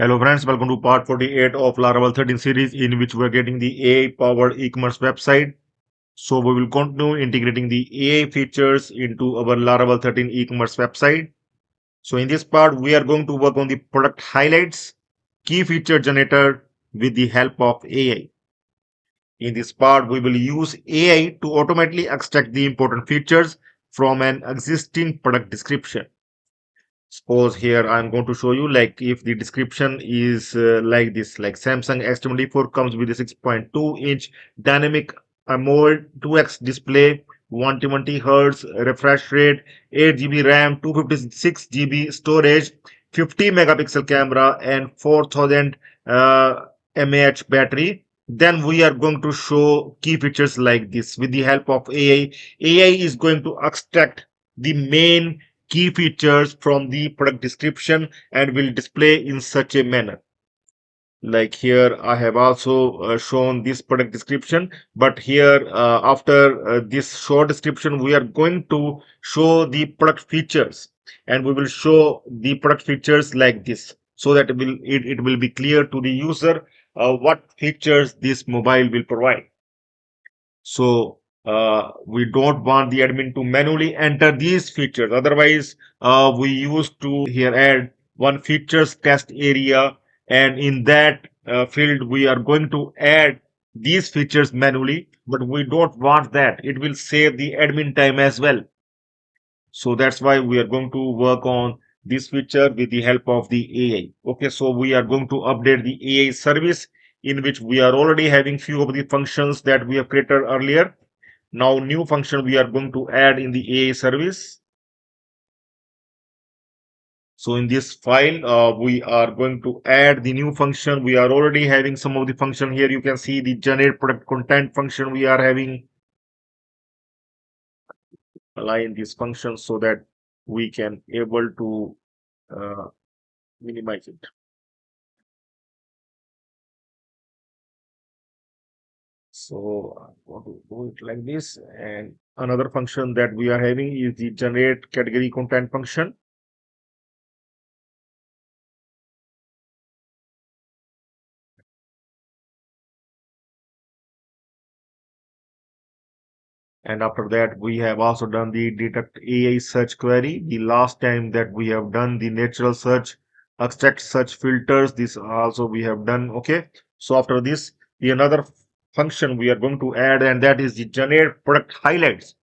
Hello friends, welcome to part 48 of Laravel 13 series in which we are getting the AI-powered e-commerce website. So we will continue integrating the AI features into our Laravel 13 e-commerce website. So in this part, we are going to work on the product highlights, key feature generator with the help of AI. In this part, we will use AI to automatically extract the important features from an existing product description. Suppose here I'm going to show you like if the description is like this, like Samsung S24 comes with a 6.2-inch dynamic AMOLED 2x display, 120 Hz refresh rate, 8 GB RAM, 256 GB storage, 50 megapixel camera, and 4000 mAh battery. Then we are going to show key features like this with the help of AI. AI is going to extract the main key features from the product description and will display in such a manner. Like here, I have also shown this product description, but here after this short description, we are going to show the product features and we will show the product features like this so that it will be clear to the user what features this mobile will provide. So we don't want the admin to manually enter these features. Otherwise, we used to here add one features test area, and in that field we are going to add these features manually. But we don't want that. It will save the admin time as well. So that's why we are going to work on this feature with the help of the AI. Okay, so we are going to update the AI service in which we are already having few of the functions that we have created earlier. Now new function we are going to add in the AI service. So in this file, we are going to add the new function. We are already having some of the function here. You can see the generate product content function we are having. Align this function so that we can able to uh, minimize it. So I'm going to do it like this. And another function that we are having is the generate category content function. And after that, we have also done the detect AI search query. The last time that we have done the natural search, extract search filters, this also we have done. Okay. So after this, the another function we are going to add, and that is the generate product highlights.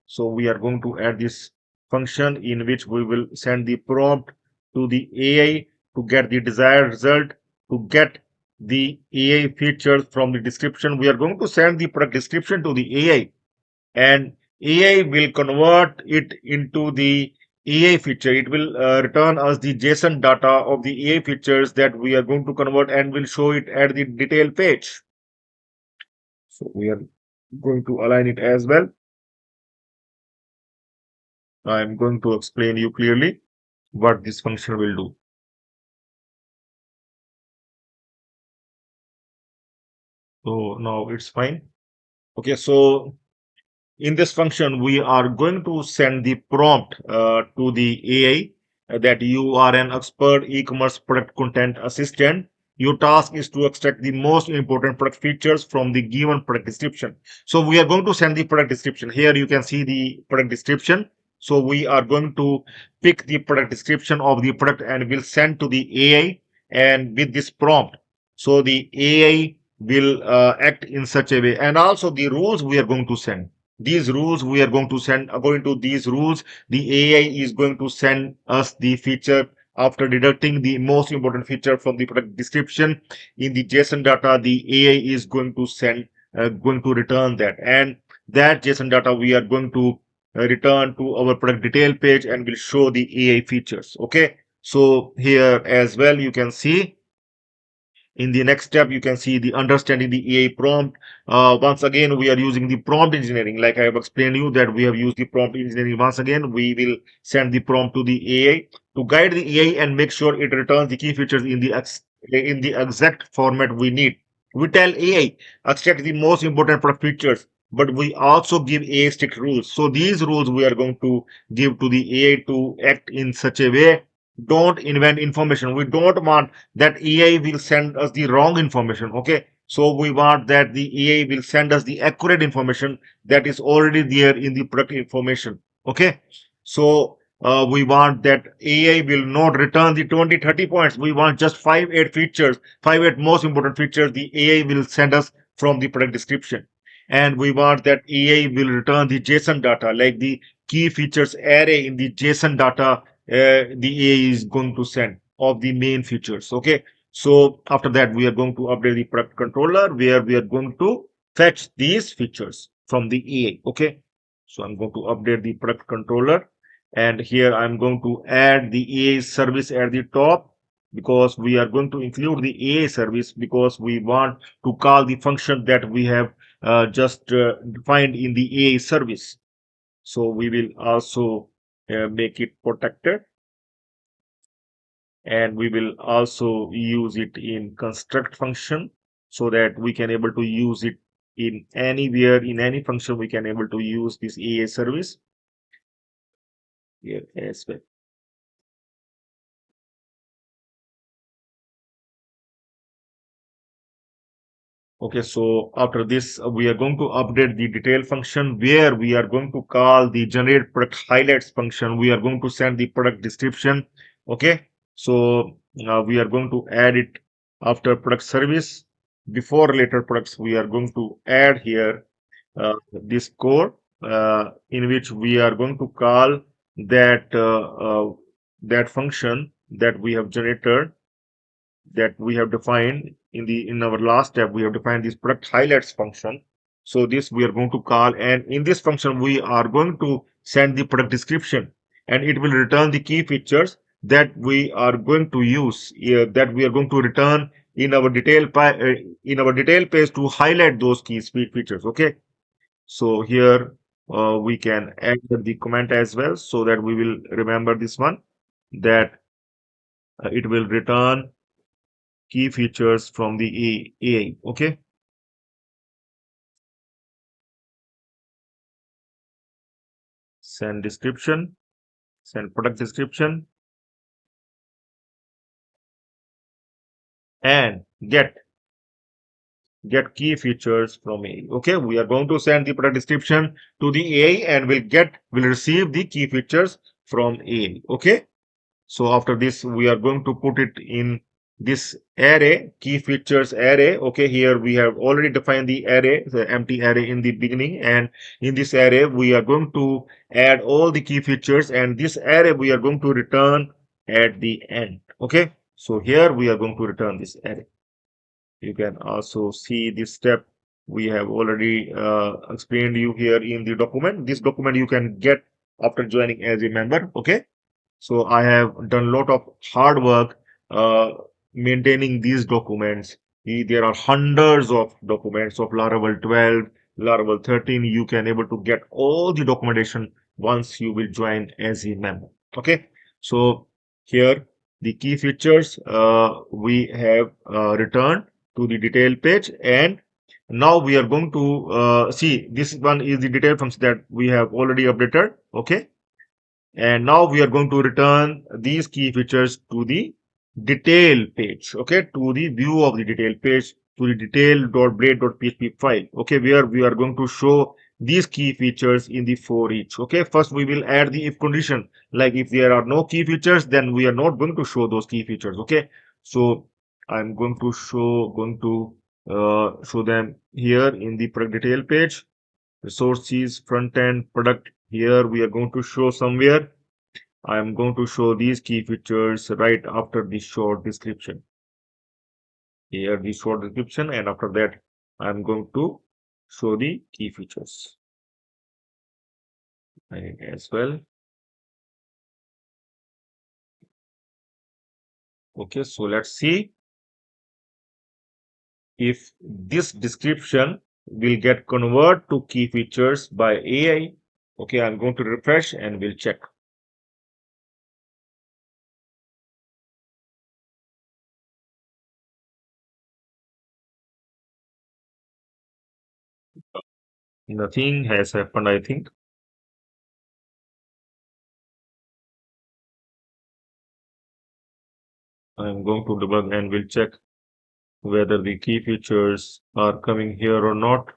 So we are going to add this function in which we will send the prompt to the AI to get the desired result, to get the AI features from the description. We are going to send the product description to the AI, and AI will convert it into the AI feature. It will return us the JSON data of the AI features that we are going to convert and will show it at the detail page. So we are going to align it as well. I'm going to explain you clearly what this function will do. So now it's fine. Okay, so in this function, we are going to send the prompt to the AI that you are an expert e-commerce product content assistant. Your task is to extract the most important product features from the given product description. So we are going to send the product description. Here you can see the product description. So we are going to pick the product description of the product and will send to the AI and with this prompt. So the AI will act in such a way, and also the rules we are going to send. These rules we are going to send. According to these rules, the AI is going to send us the feature after deducting the most important feature from the product description in the JSON data. The AI is going to send, going to return that, and that JSON data we are going to return to our product detail page and will show the AI features. Okay, so here as well you can see in the next step, you can see the understanding the AI prompt. Once again, we are using the prompt engineering. Like I have explained you that we have used the prompt engineering. Once again, we will send the prompt to the AI to guide the AI and make sure it returns the key features in the exact format we need. We tell AI extract the most important product features, but we also give AI strict rules. So these rules we are going to give to the AI to act in such a way don't invent information. We don't want that AI will send us the wrong information. Okay. So we want that the AI will send us the accurate information that is already there in the product information. Okay. So we want that AI will not return the 20, 30 points. We want just 5, 8 features, 5, 8 most important features the AI will send us from the product description. And we want that AI will return the JSON data, like the key features array in the JSON data the AI is going to send of the main features. Okay. So after that, we are going to update the product controller where we are going to fetch these features from the AI. Okay. So I'm going to update the product controller, and here I'm going to add the AI service at the top, because we are going to include the AI service because we want to call the function that we have just defined in the AI service. So we will also make it protected, and we will also use it in construct function so that we can able to use it in anywhere, in any function we can able to use this AI service here as well. Okay, so after this, we are going to update the detail function where we are going to call the generate product highlights function. We are going to send the product description. Okay, so we are going to add it after product service. Before related products, we are going to add here this code in which we are going to call that that function that we have generated, that we have defined in our last step. We have defined this product highlights function. So this we are going to call, and in this function we are going to send the product description, and it will return the key features that we are going to use, that we are going to return in our in our detail page to highlight those key features. Okay. So here we can add the comment as well so that we will remember this one, that it will return key features from the AI. Okay. Send description, send product description, and get key features from AI. Okay. We are going to send the product description to the AI, and will receive the key features from AI. Okay. So after this, we are going to put it in this array, key features array. Okay, here we have already defined the array, the empty array in the beginning, and in this array, we are going to add all the key features, and this array we are going to return at the end. Okay, so here we are going to return this array. You can also see this step we have already explained you here in the document. This document you can get after joining as a member. Okay. So I have done a lot of hard work uh, maintaining these documents. There are hundreds of documents of Laravel 12, Laravel 13. You can able to get all the documentation once you will join as a member. Okay. So here the key features we have returned to the detail page, and now we are going to see this one is the detail function that we have already updated. Okay, and now we are going to return these key features to the detail page. Okay, to the view of the detail page, to the detail.blade.php file. Okay, where we are going to show these key features in the for each. Okay, first we will add the if condition, like if there are no key features, then we are not going to show those key features. Okay, so I'm going to show them here in the product detail page. Resources, front end, product. Here we are going to show somewhere. I am going to show these key features right after the short description. Here the short description, and after that I'm going to show the key features as well. Okay, so let's see if this description will get convert to key features by AI. Okay, I'm going to refresh and we'll check. Nothing has happened, I think. I'm going to debug and will check whether the key features are coming here or not.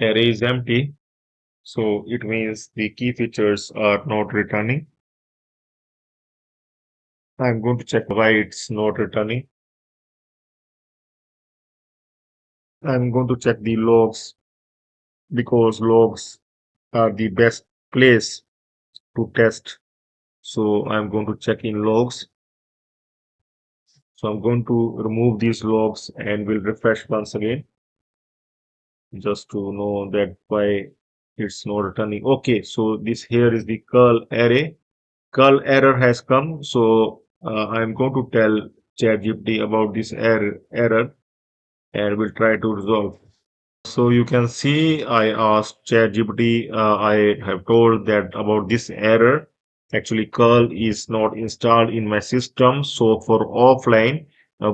Array is empty, so it means the key features are not returning. I'm going to check why it's not returning. I'm going to check the logs because logs are the best place to test. So I'm going to check in logs. So I'm going to remove these logs and will refresh once again just to know that why it's not returning. Okay, so this here is the curl array. Curl error has come. So I'm going to tell ChatGPT about this error and we'll try to resolve. So you can see I asked ChatGPT, I have told that about this error. Actually, curl is not installed in my system. So for offline,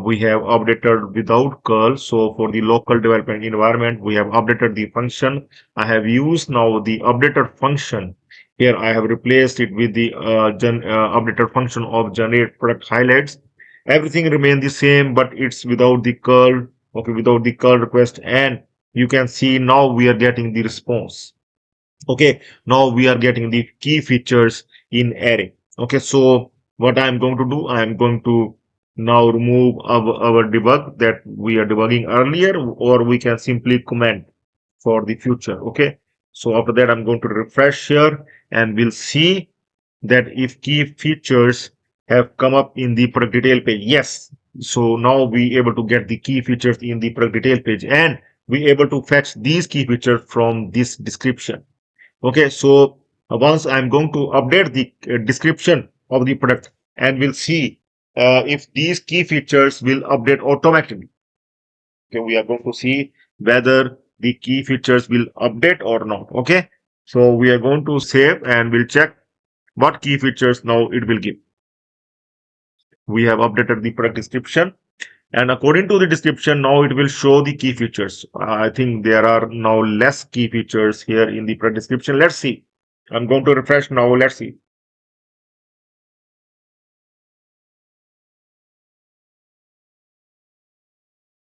we have updated without curl. So for the local development environment, we have updated the function. I have used now the updated function. Here I have replaced it with the updated function of generate product highlights. Everything remains the same, but it's without the curl. Okay, without the curl request, and you can see now we are getting the response. Okay, now we are getting the key features in array. Okay, so what I'm going to do, I'm going to now remove our debug that we are debugging earlier, or we can simply comment for the future. Okay, so after that I'm going to refresh here and we'll see that if key features have come up in the product detail page. Yes, so now we able to get the key features in the product detail page, and we able to fetch these key features from this description. Okay, so once I'm going to update the description of the product, and we'll see if these key features will update automatically. Okay, we are going to see whether the key features will update or not. Okay, so we are going to save and we'll check what key features now it will give. We have updated the product description, and according to the description, now it will show the key features. I think there are now less key features here in the product description. Let's see. I'm going to refresh now. Let's see.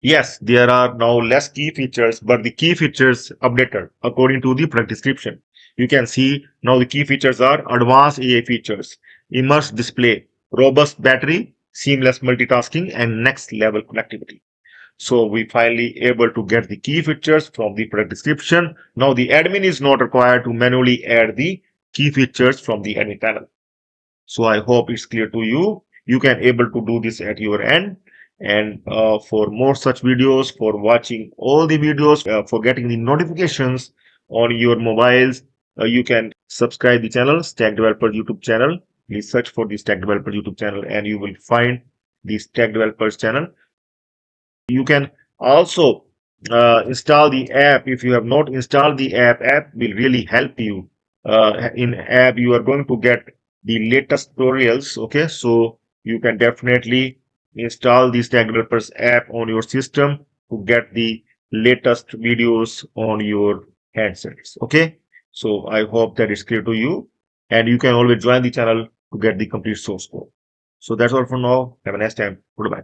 Yes, there are now less key features, but the key features updated according to the product description. You can see now the key features are advanced AI features, immersive display, robust battery, seamless multitasking, and next level connectivity. So we finally able to get the key features from the product description. Now the admin is not required to manually add the key features from the admin panel. So I hope it's clear to you. You can able to do this at your end. And for more such videos, for watching all the videos, for getting the notifications on your mobiles, you can subscribe the channel, Stack Developers YouTube channel. Please search for the Stack Developers YouTube channel and you will find the Stack Developers channel. You can also install the app. If you have not installed the app will really help you. In app, you are going to get the latest tutorials. Okay, so you can definitely install the Stack Developers app on your system to get the latest videos on your handsets. Okay, so I hope that is clear to you, and you can always join the channel to get the complete source code. So that's all for now. Have a nice time. Goodbye.